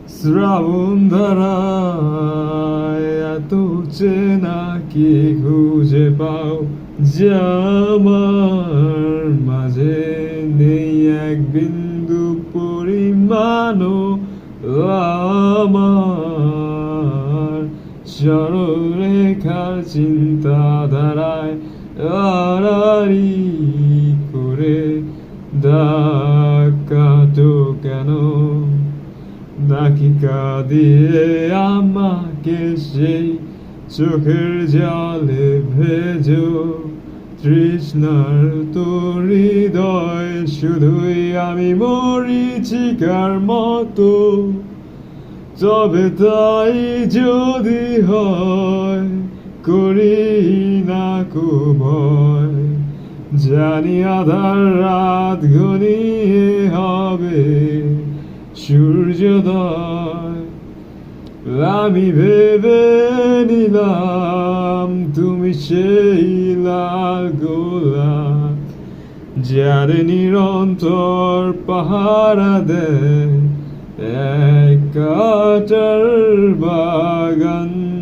শ্রাবণ ধারায় এত চেনা কি খুঁজে পাও যা আমার মাঝে নেই এক বিন্দু পরিমাণও আমার সরলরেখার চিন্তাধারায় আড়াআড়ি করে দাগ কাটো কেন দাকিকা দিয়ে আমাকে সেই চোখের জলে ভেজো তৃষ্ণার তো হৃদয় শুধুই আমি মরীচিকার মতো তবে তাই যদি হয় করি না কো ভয় জানি আধার রাত ঘনিয়ে হবে সূর্যোদয় আমি ভেবে নিলাম তুমি সেই লাল গোলাপ যার নিরন্তর পাহারা দেয় এক কাটার বাগান।